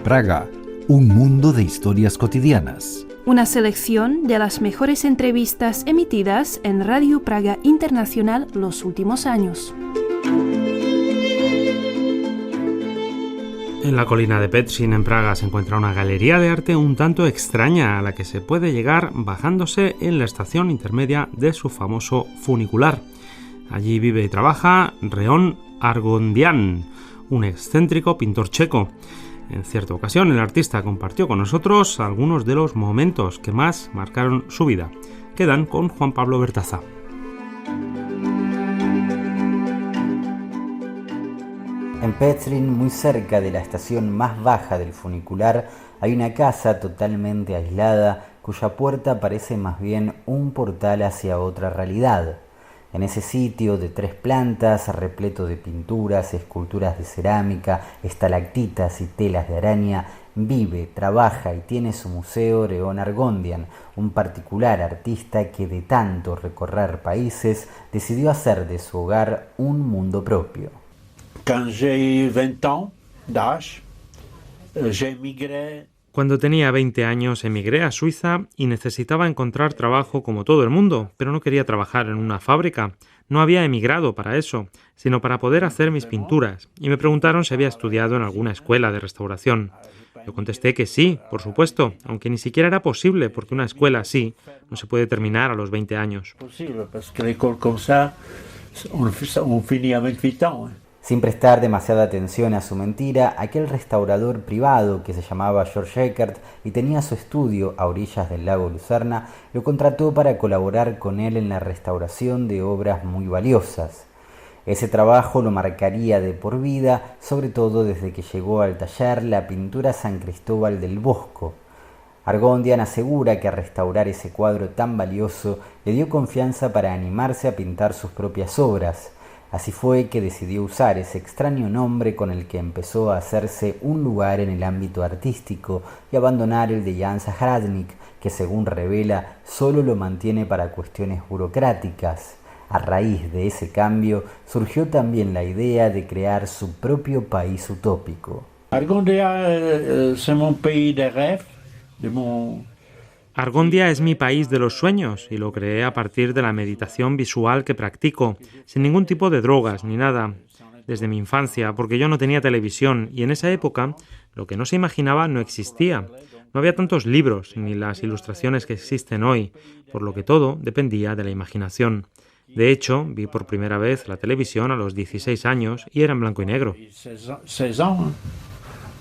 Praga, un mundo de historias cotidianas. Una selección de las mejores entrevistas emitidas en Radio Praga Internacional los últimos años. En la colina de Petřín, en Praga, se encuentra una galería de arte un tanto extraña a la que se puede llegar bajándose en la estación intermedia de su famoso funicular. Allí vive y trabaja Leon Argondian, un excéntrico pintor checo. En cierta ocasión, el artista compartió con nosotros algunos de los momentos que más marcaron su vida. Quedan con Juan Pablo Bertaza. En Petřín, muy cerca de la estación más baja del funicular, hay una casa totalmente aislada cuya puerta parece más bien un portal hacia otra realidad. En ese sitio de 3 plantas, repleto de pinturas, esculturas de cerámica, estalactitas y telas de araña, vive, trabaja y tiene su museo Leon Argondian, un particular artista que de tanto recorrer países decidió hacer de su hogar un mundo propio. Quand j'ai 20 ans d'âge, j'ai migré. Cuando tenía 20 años emigré a Suiza y necesitaba encontrar trabajo como todo el mundo, pero no quería trabajar en una fábrica. No había emigrado para eso, sino para poder hacer mis pinturas, y me preguntaron si había estudiado en alguna escuela de restauración. Yo contesté que sí, por supuesto, aunque ni siquiera era posible, porque una escuela así no se puede terminar a los 20 años. Sin prestar demasiada atención a su mentira, aquel restaurador privado que se llamaba George Eckert y tenía su estudio a orillas del lago Lucerna, lo contrató para colaborar con él en la restauración de obras muy valiosas. Ese trabajo lo marcaría de por vida, sobre todo desde que llegó al taller la pintura San Cristóbal del Bosco. Argondian asegura que restaurar ese cuadro tan valioso le dio confianza para animarse a pintar sus propias obras. Así fue que decidió usar ese extraño nombre con el que empezó a hacerse un lugar en el ámbito artístico y abandonar el de Jan Zahradník, que según revela solo lo mantiene para cuestiones burocráticas. A raíz de ese cambio surgió también la idea de crear su propio país utópico. Argondia, c'est mon pays de rêve, de mon... Argondia es mi país de los sueños y lo creé a partir de la meditación visual que practico, sin ningún tipo de drogas ni nada, desde mi infancia, porque yo no tenía televisión y en esa época lo que no se imaginaba no existía. No había tantos libros ni las ilustraciones que existen hoy, por lo que todo dependía de la imaginación. De hecho, vi por primera vez la televisión a los 16 años y era en blanco y negro. 16 ans,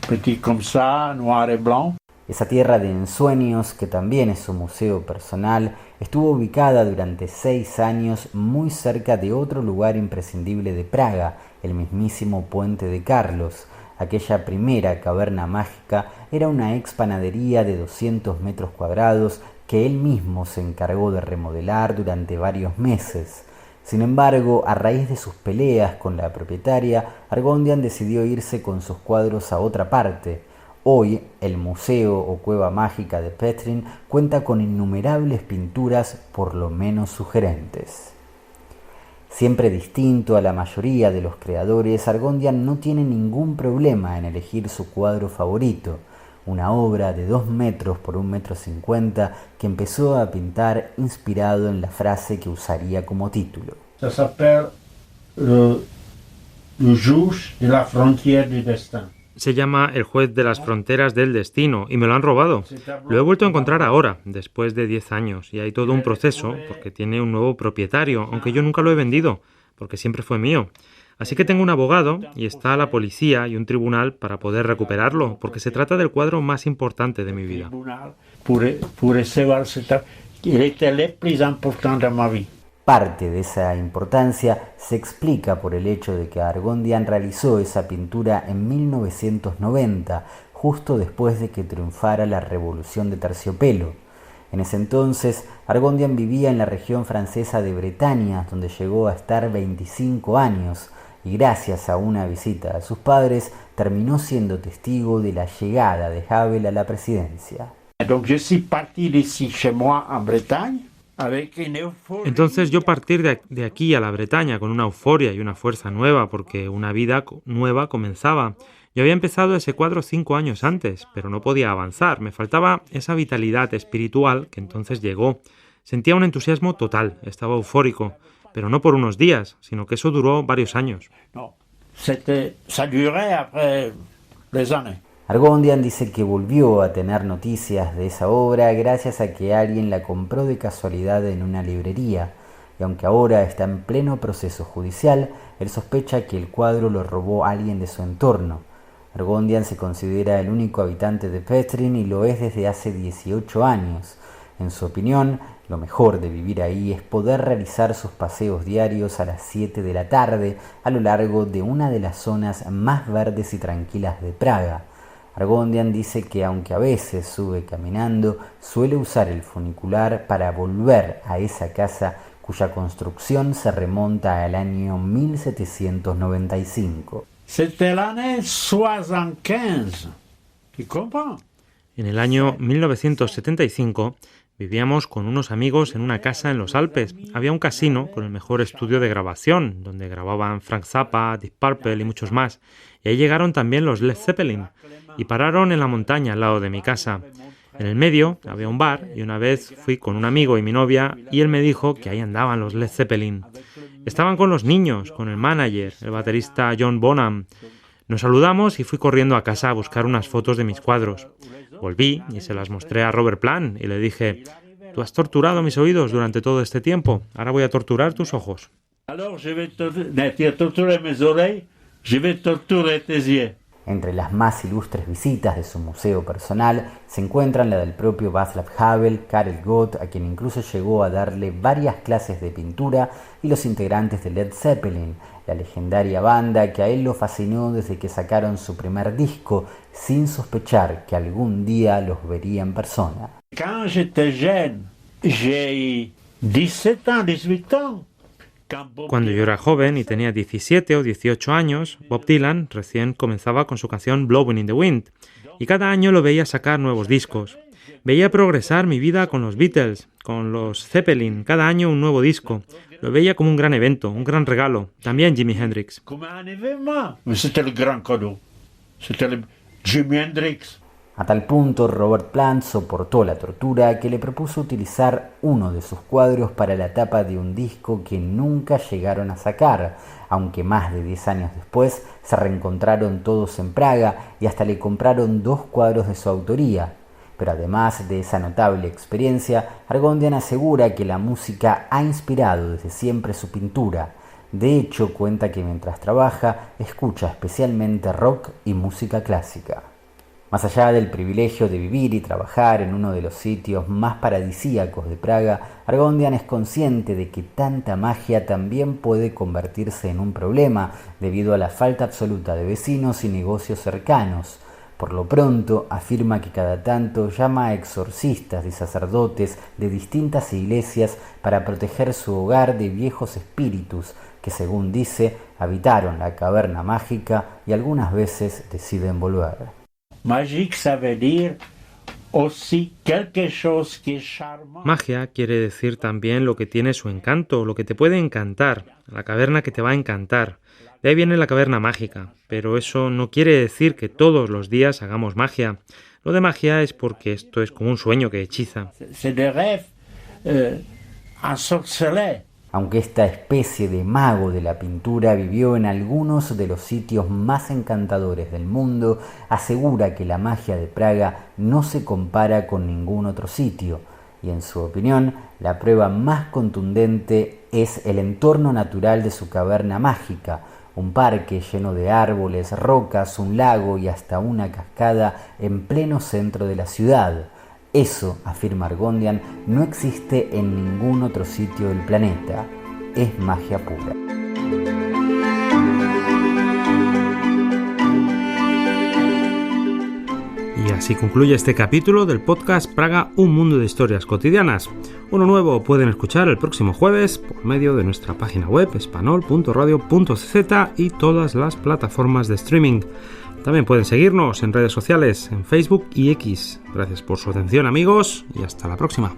petit comme ça, noir et blanc. Esa tierra de ensueños, que también es su museo personal, estuvo ubicada durante 6 años muy cerca de otro lugar imprescindible de Praga, el mismísimo Puente de Carlos. Aquella primera caverna mágica era una ex panadería de 200 metros cuadrados que él mismo se encargó de remodelar durante varios meses. Sin embargo, a raíz de sus peleas con la propietaria, Argondian decidió irse con sus cuadros a otra parte. Hoy, el Museo o Cueva Mágica de Petřín cuenta con innumerables pinturas por lo menos sugerentes. Siempre distinto a la mayoría de los creadores, Argondian no tiene ningún problema en elegir su cuadro favorito, una obra de 2 metros por 1,50 m que empezó a pintar inspirado en la frase que usaría como título. Ça s'appelle le juge de la frontière du destin. Se llama El juez de las fronteras del destino y me lo han robado. Lo he vuelto a encontrar ahora, después de 10 años, y hay todo un proceso porque tiene un nuevo propietario, aunque yo nunca lo he vendido, porque siempre fue mío. Así que tengo un abogado y está la policía y un tribunal para poder recuperarlo, porque se trata del cuadro más importante de mi vida. Parte de esa importancia se explica por el hecho de que Argondian realizó esa pintura en 1990, justo después de que triunfara la Revolución de Terciopelo. En ese entonces, Argondian vivía en la región francesa de Bretaña, donde llegó a estar 25 años, y gracias a una visita a sus padres, terminó siendo testigo de la llegada de Havel a la presidencia. Entonces yo partir de aquí a la Bretaña con una euforia y una fuerza nueva, porque una vida nueva comenzaba. Yo había empezado ese cuadro 5 años antes, pero no podía avanzar. Me faltaba esa vitalidad espiritual que entonces llegó. Sentía un entusiasmo total, estaba eufórico, pero no por unos días, sino que eso duró varios años. Ça durait après des années. Argondyan dice que volvió a tener noticias de esa obra gracias a que alguien la compró de casualidad en una librería, y aunque ahora está en pleno proceso judicial, él sospecha que el cuadro lo robó alguien de su entorno. Argondyan se considera el único habitante de Petrin y lo es desde hace 18 años. En su opinión, lo mejor de vivir ahí es poder realizar sus paseos diarios a las 7 de la tarde a lo largo de una de las zonas más verdes y tranquilas de Praga. Argondyan dice que aunque a veces sube caminando, suele usar el funicular para volver a esa casa cuya construcción se remonta al año 1795. C'était l'année 75. ¿Tu comprends? En el año 1975 vivíamos con unos amigos en una casa en los Alpes. Había un casino con el mejor estudio de grabación, donde grababan Frank Zappa, Deep Purple y muchos más. Y ahí llegaron también los Led Zeppelin y pararon en la montaña al lado de mi casa. En el medio había un bar y una vez fui con un amigo y mi novia y él me dijo que ahí andaban los Led Zeppelin. Estaban con los niños, con el manager, el baterista John Bonham. Nos saludamos y fui corriendo a casa a buscar unas fotos de mis cuadros. Volví y se las mostré a Robert Plant y le dije: «Tú has torturado mis oídos durante todo este tiempo, ahora voy a torturar tus ojos». Alors je vais torturer mes oreilles, je vais torturer tes yeux. Entre las más ilustres visitas de su museo personal se encuentran la del propio Václav Havel, Karel Gott, a quien incluso llegó a darle varias clases de pintura, y los integrantes de Led Zeppelin, la legendaria banda que a él lo fascinó desde que sacaron su primer disco, sin sospechar que algún día los vería en persona. Quand j'étais jeune, j'ai 17 ans, 18 ans. Cuando yo era joven y tenía 17 o 18 años, Bob Dylan recién comenzaba con su canción Blowing in the Wind, y cada año lo veía sacar nuevos discos. Veía progresar mi vida con los Beatles, con los Zeppelin, cada año un nuevo disco. Lo veía como un gran evento, un gran regalo. También Jimi Hendrix. Como un événement. C'était le gran cadeau. C'était le Jimi Hendrix. A tal punto, Robert Plant soportó la tortura que le propuso utilizar uno de sus cuadros para la tapa de un disco que nunca llegaron a sacar, aunque más de 10 años después se reencontraron todos en Praga y hasta le compraron 2 cuadros de su autoría. Pero además de esa notable experiencia, Argondyan asegura que la música ha inspirado desde siempre su pintura. De hecho, cuenta que mientras trabaja, escucha especialmente rock y música clásica. Más allá del privilegio de vivir y trabajar en uno de los sitios más paradisíacos de Praga, Argondyan es consciente de que tanta magia también puede convertirse en un problema debido a la falta absoluta de vecinos y negocios cercanos. Por lo pronto, afirma que cada tanto llama a exorcistas y sacerdotes de distintas iglesias para proteger su hogar de viejos espíritus que, según dice, habitaron la caverna mágica y algunas veces deciden volver. Magique, ça veut dire aussi quelque chose qui est charmant. Magia quiere decir también lo que tiene su encanto, lo que te puede encantar, la caverna que te va a encantar. De ahí viene la caverna mágica, pero eso no quiere decir que todos los días hagamos magia. Lo de magia es porque esto es como un sueño que hechiza. C'est des rêves ensorcelés. Aunque esta especie de mago de la pintura vivió en algunos de los sitios más encantadores del mundo, asegura que la magia de Praga no se compara con ningún otro sitio, y en su opinión, la prueba más contundente es el entorno natural de su caverna mágica, un parque lleno de árboles, rocas, un lago y hasta una cascada en pleno centro de la ciudad. Eso, afirma Argondyan, no existe en ningún otro sitio del planeta. Es magia pura. Y así concluye este capítulo del podcast Praga, un mundo de historias cotidianas. Uno nuevo pueden escuchar el próximo jueves por medio de nuestra página web espanol.radio.cz y todas las plataformas de streaming. También pueden seguirnos en redes sociales, en Facebook y X. Gracias por su atención, amigos, y hasta la próxima.